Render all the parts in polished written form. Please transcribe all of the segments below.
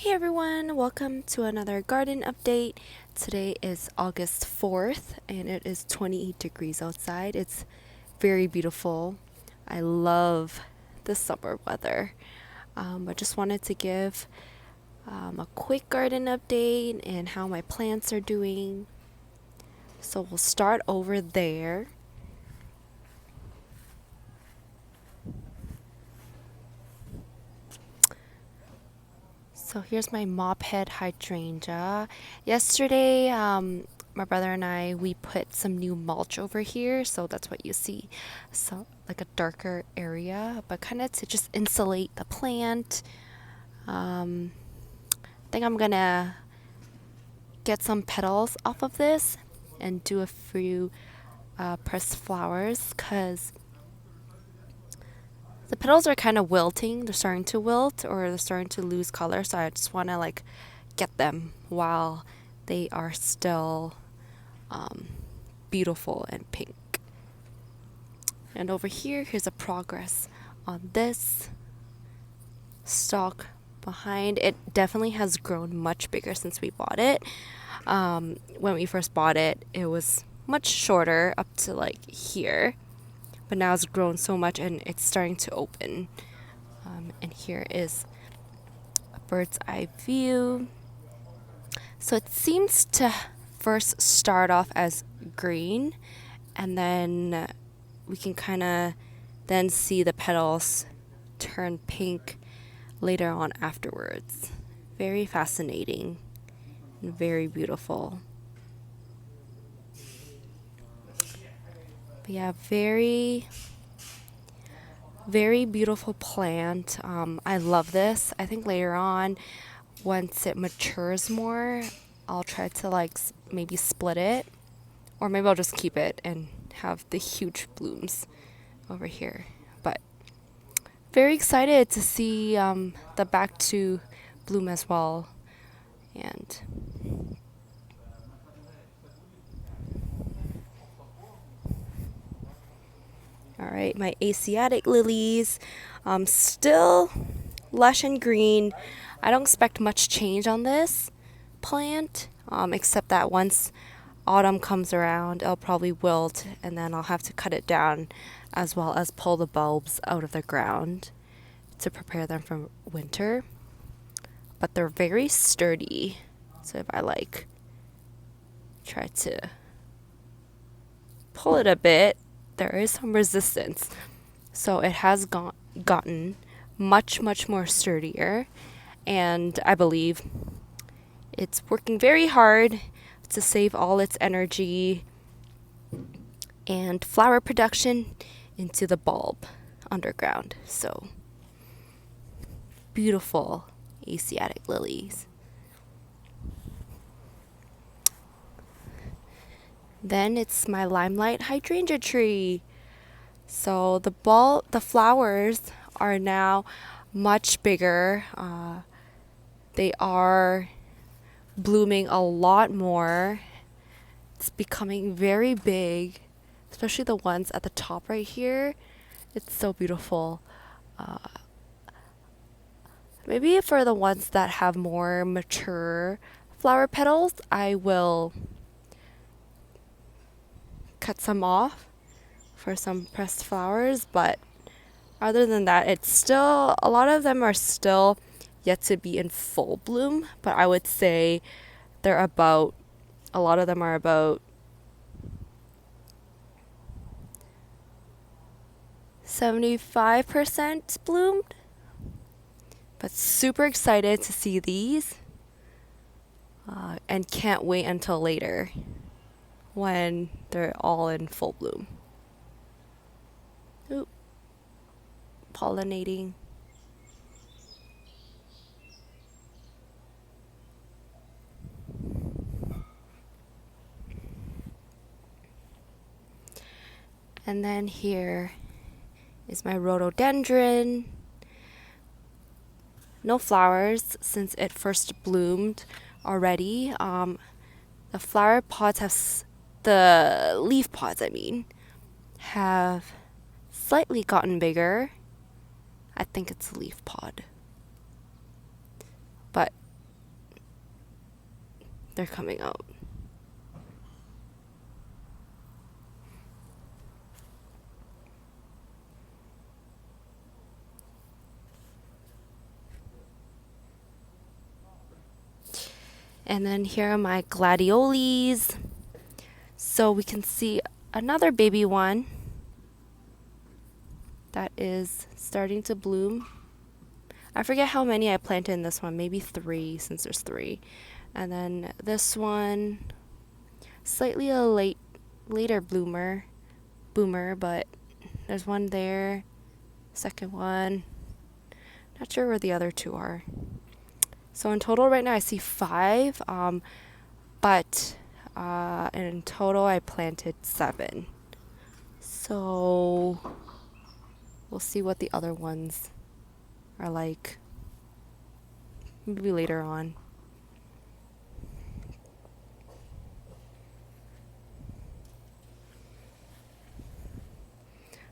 Hey everyone, welcome to another garden update. Today is August 4th and it is 28 degrees outside. It's very beautiful. I love the summer weather. I just wanted to give a quick garden update and how my plants are doing. So we'll start over there. So here's my Mophead Hydrangea. Yesterday, my brother and we put some new mulch over here, so that's what you see. So like a darker area, but kind of to just insulate the plant. I think I'm gonna get some petals off of this and do a few pressed flowers, because the petals are kind of wilting. They're starting to wilt or they're starting to lose color. So I just want to get them while they are still beautiful and pink. And over here, here's a progress on this stalk behind. It definitely has grown much bigger since we bought it. When we first bought it, it was much shorter up to here. But now it's grown so much and it's starting to open. And here is a bird's eye view. So it seems to first start off as green, and then we can kind of then see the petals turn pink later on afterwards. Very fascinating and very beautiful. But yeah, very beautiful plant. I love this. I think later on, once it matures more, I'll try to maybe split it, or maybe I'll just keep it and have the huge blooms over here. But very excited to see the back to bloom as well. And all right, my asiatic lilies, still lush and green. I don't expect much change on this plant, except that once autumn comes around, it'll probably wilt, and then I'll have to cut it down, as well as pull the bulbs out of the ground to prepare them for winter. But they're very sturdy, so if I try to pull it a bit, there is some resistance. So it has gotten much more sturdier, and I believe it's working very hard to save all its energy and flower production into the bulb underground. So beautiful asiatic lilies. Then it's my limelight hydrangea tree. So the flowers are now much bigger. They are blooming a lot more. It's becoming very big, especially the ones at the top right here. It's so beautiful. Maybe for the ones that have more mature flower petals, I will cut some off for some pressed flowers, but other than that, a lot of them are still yet to be in full bloom, but I would say a lot of them are about 75% bloomed. But super excited to see these, and can't wait until later when they're all in full bloom. Ooh, pollinating. And then here is my rhododendron. No flowers since it first bloomed already. The flower pods the leaf pods, have slightly gotten bigger. I think it's a leaf pod. But they're coming out. And then here are my gladiolus. So we can see another baby one that is starting to bloom. I forget how many I planted in this one, maybe 3 since there's 3. And then this one, slightly a later boomer, but there's one there, second one. Not sure where the other 2 are. So in total right now I see 5, but in total I planted 7. So we'll see what the other ones are like maybe later on.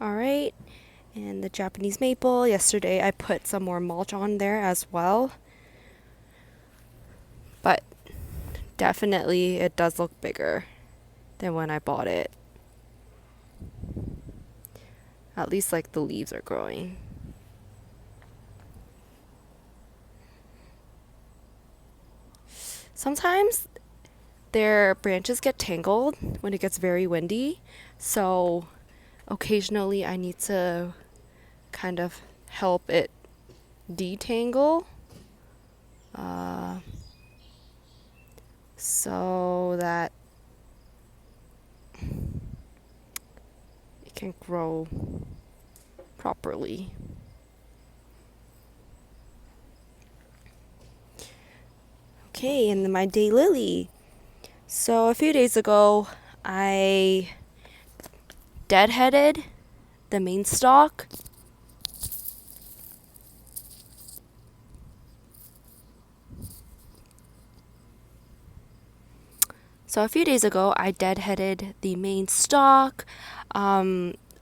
Alright, and the Japanese maple, yesterday I put some more mulch on there as well. But definitely it does look bigger than when I bought it. At least like the leaves are growing. Sometimes their branches get tangled when it gets very windy, so occasionally I need to kind of help it detangle so that it can grow properly. Okay, and then my daylily. So a few days ago, I deadheaded the main stalk. So a few days ago, I deadheaded the main stalk. All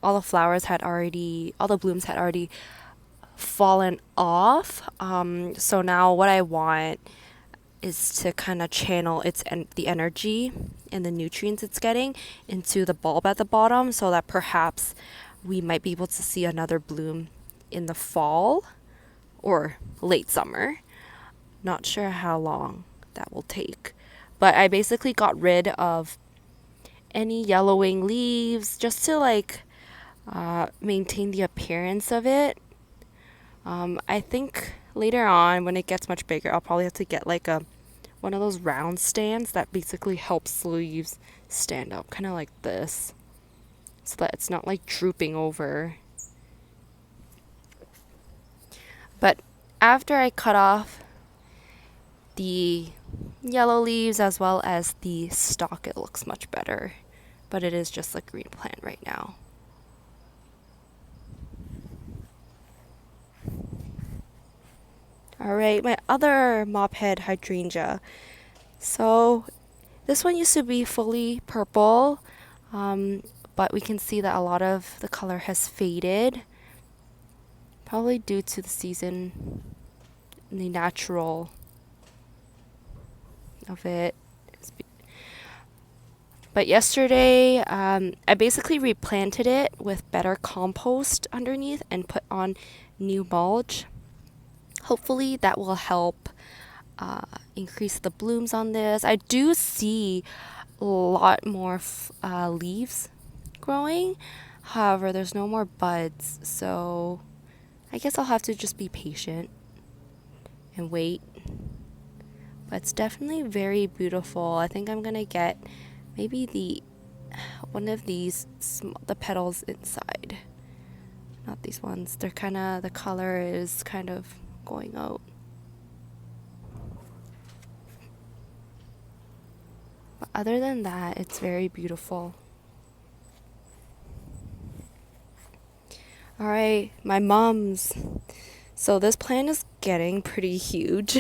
the blooms had already fallen off. So now what I want is to kind of channel the energy and the nutrients it's getting into the bulb at the bottom, so that perhaps we might be able to see another bloom in the fall or late summer. Not sure how long that will take. But I basically got rid of any yellowing leaves just to maintain the appearance of it. I think later on when it gets much bigger, I'll probably have to get one of those round stands that basically helps the leaves stand up, kind of like this, so that it's not like drooping over. But after I cut off the yellow leaves as well as the stalk, it looks much better, but it is just a green plant right now. Alright, my other Mophead Hydrangea. So this one used to be fully purple, but we can see that a lot of the color has faded, probably due to the season, the natural of it. But yesterday, I basically replanted it with better compost underneath and put on new mulch. Hopefully that will help increase the blooms on this. I do see a lot more leaves growing. However, there's no more buds, so I guess I'll have to just be patient and wait. But it's definitely very beautiful. I think I'm gonna get maybe one of these the petals inside. Not these ones. They're the color is kind of going out. But other than that, it's very beautiful. Alright, my mums. So this plant is getting pretty huge.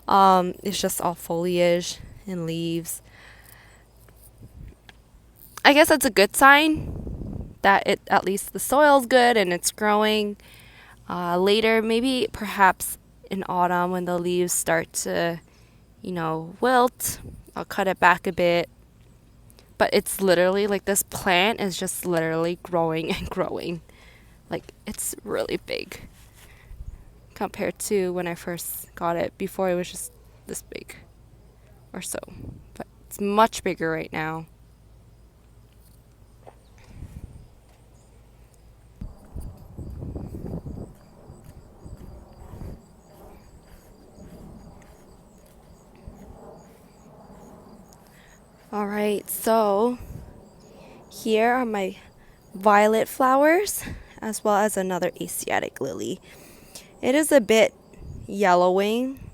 It's just all foliage and leaves. I guess that's a good sign that at least the soil's good and it's growing. Later, maybe perhaps in autumn when the leaves start to, wilt, I'll cut it back a bit. But it's literally like this plant is just literally growing and growing. Like it's really big compared to when I first got it. Before it was just this big or so. But it's much bigger right now. Alright, so here are my violet flowers as well as another asiatic lily. It is a bit yellowing,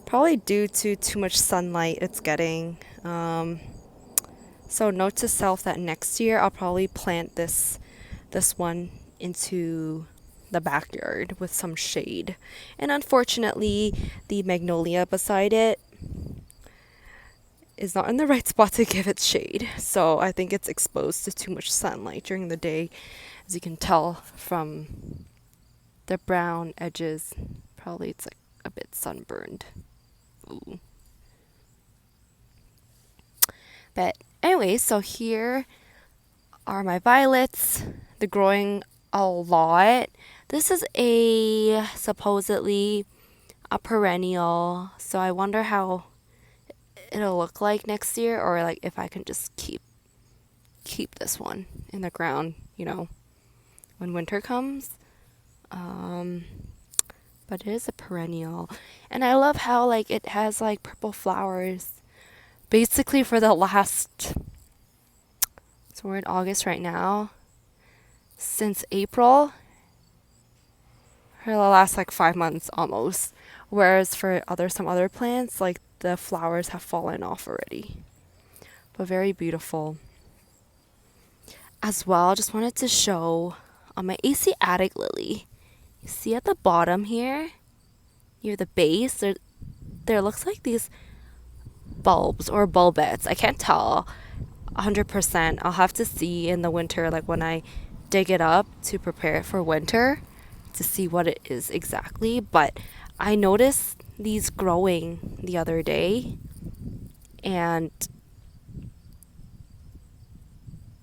probably due to too much sunlight it's getting. So note to self that next year I'll probably plant this one into the backyard with some shade. And unfortunately, the magnolia beside it is not in the right spot to give it shade. So I think it's exposed to too much sunlight during the day. As you can tell from the brown edges, probably it's like a bit sunburned. Ooh. But anyway, so here are my violets. They're growing a lot. This is a supposedly a perennial, so I wonder how it'll look like next year, or like if I can just keep this one in the ground, you know, when winter comes. But it is a perennial, and I love how like it has like purple flowers basically for the last, so we're in August right now, since April, for the last like 5 months almost. Whereas for some other plants, like the flowers have fallen off already. But very beautiful. As well, just wanted to show on my asiatic lily. You see at the bottom here, near the base, there looks like these bulbs or bulbets. I can't tell 100%. I'll have to see in the winter, like when I dig it up to prepare it for winter, to see what it is exactly. But I noticed these growing the other day, and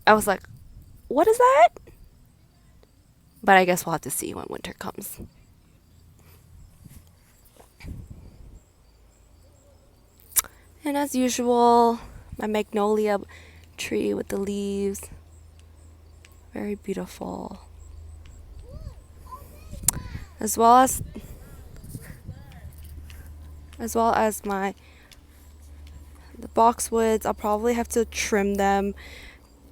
I was like, what is that? But I guess we'll have to see when winter comes. And as usual, my magnolia tree with the leaves. Very beautiful. As well as the boxwoods. I'll probably have to trim them,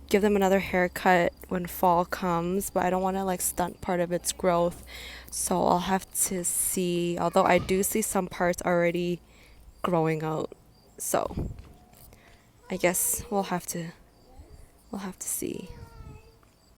give them another haircut when fall comes, but I don't want to like stunt part of its growth. So I'll have to see, although I do see some parts already growing out. So I guess we'll have to see.